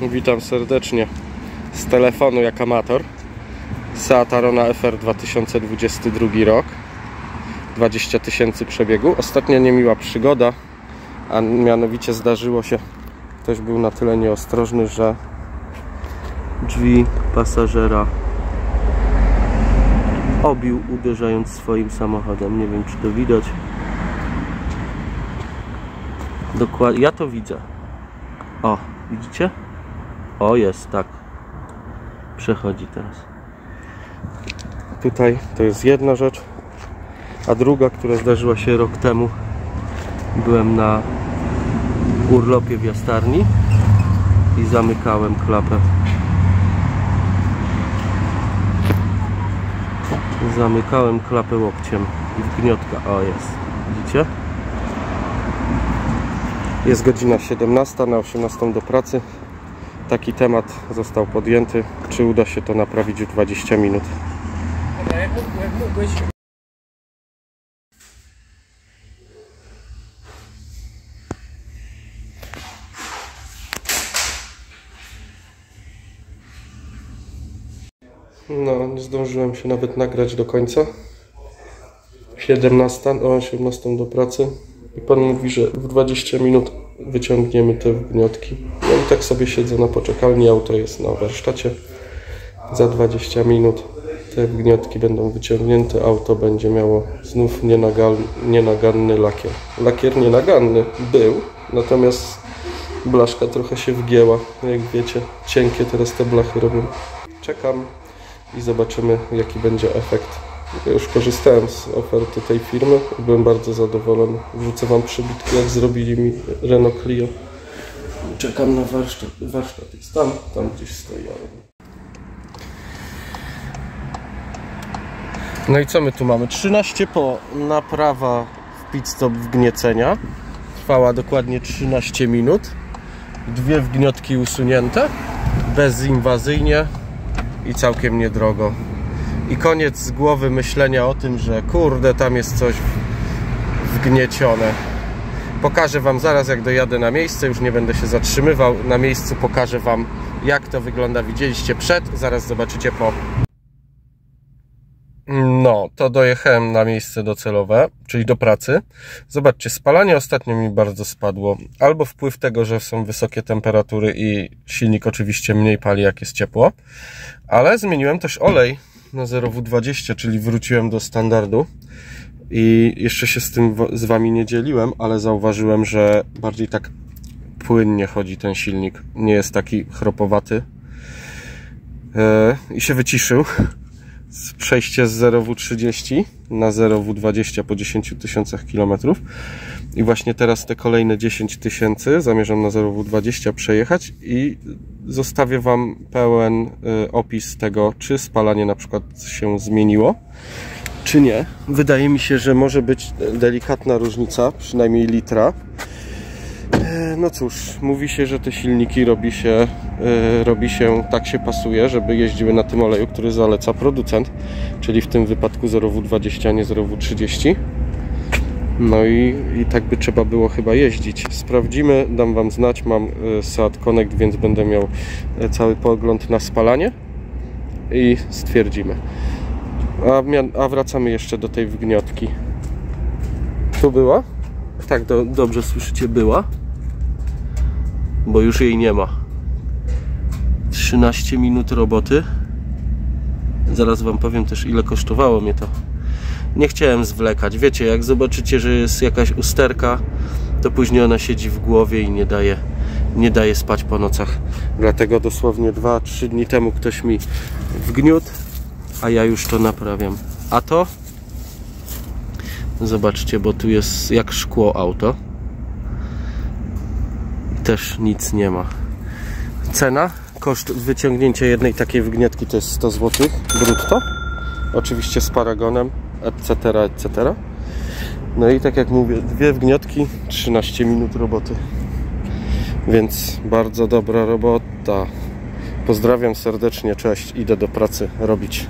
Witam serdecznie z telefonu jak amator. Seat Arona FR 2022 rok, 20 000 przebiegu. Ostatnio niemiła przygoda, a mianowicie zdarzyło się, ktoś był na tyle nieostrożny, że drzwi pasażera obił, uderzając swoim samochodem. Nie wiem, czy to widać. Dokładnie, ja to widzę. O, widzicie? O, jest, tak. Przechodzi teraz. Tutaj to jest jedna rzecz. A druga, która zdarzyła się rok temu. Byłem na urlopie w Jastarni i zamykałem klapę. Zamykałem klapę łokciem i wgniotka. O, jest. Widzicie? Jest godzina 17, na 18 do pracy. Taki temat został podjęty. Czy uda się to naprawić w 20 minut? Dobra, jak mógłbyś... No, nie zdążyłem się nawet nagrać do końca. 17, o 18 do pracy. I pan mówi, że w 20 minut wyciągniemy te wgniotki. No i tak sobie siedzę na poczekalni, auto jest na warsztacie. Za 20 minut te wgniotki będą wyciągnięte, auto będzie miało znów nienaganny lakier. Lakier nienaganny był, natomiast blaszka trochę się wgięła. Jak wiecie, cienkie teraz te blachy robią. Czekam i zobaczymy, jaki będzie efekt. Ja już korzystałem z oferty tej firmy, byłem bardzo zadowolony. Wrzucę wam przybitki, jak zrobili mi Renault Clio. Czekam na warsztat. Warsztat jest tam gdzieś stoi. No i co my tu mamy? 13 po, naprawa w pit stop wgniecenia. Trwała dokładnie 13 minut. Dwie wgniotki usunięte, bezinwazyjnie i całkiem niedrogo. I koniec z głowy myślenia o tym, że kurde, tam jest coś wgniecione. Pokażę wam zaraz, jak dojadę na miejsce, już nie będę się zatrzymywał. Na miejscu pokażę wam, jak to wygląda. Widzieliście przed, zaraz zobaczycie po. No, to dojechałem na miejsce docelowe, czyli do pracy. Zobaczcie, spalanie ostatnio mi bardzo spadło. Albo wpływ tego, że są wysokie temperatury i silnik oczywiście mniej pali, jak jest ciepło. Ale zmieniłem też olej na 0W20, czyli wróciłem do standardu. I jeszcze się z tym z wami nie dzieliłem, ale zauważyłem, że bardziej tak płynnie chodzi ten silnik. Nie jest taki chropowaty. I się wyciszył. Przejście z 0W30 na 0W20 po 10 000 km. I właśnie teraz te kolejne 10 000 zamierzam na 0W20 przejechać i zostawię wam pełen opis tego, czy spalanie na przykład się zmieniło, czy nie. Wydaje mi się, że może być delikatna różnica, przynajmniej litra. No cóż, mówi się, że te silniki robi się, tak się pasuje, żeby jeździły na tym oleju, który zaleca producent, czyli w tym wypadku 0W20, a nie 0W30. No i tak by trzeba było chyba jeździć. Sprawdzimy, dam wam znać, mam Seat Connect, więc będę miał cały pogląd na spalanie i stwierdzimy. A wracamy jeszcze do tej wgniotki. Tu była? Tak, dobrze słyszycie, była, bo już jej nie ma. 13 minut roboty. Zaraz wam powiem też, ile kosztowało mnie to. Nie chciałem zwlekać. Wiecie, jak zobaczycie, że jest jakaś usterka, to później ona siedzi w głowie i nie daje spać po nocach. Dlatego dosłownie 2-3 dni temu ktoś mi wgniótł, a ja już to naprawiam. A to? Zobaczcie, bo tu jest jak szkło auto. Też nic nie ma. Cena? Koszt wyciągnięcia jednej takiej wgniotki to jest 100 zł brutto. Oczywiście z paragonem, etc., etc. No i tak jak mówię, dwie wgniotki, 13 minut roboty. Więc bardzo dobra robota. Pozdrawiam serdecznie, cześć, idę do pracy robić.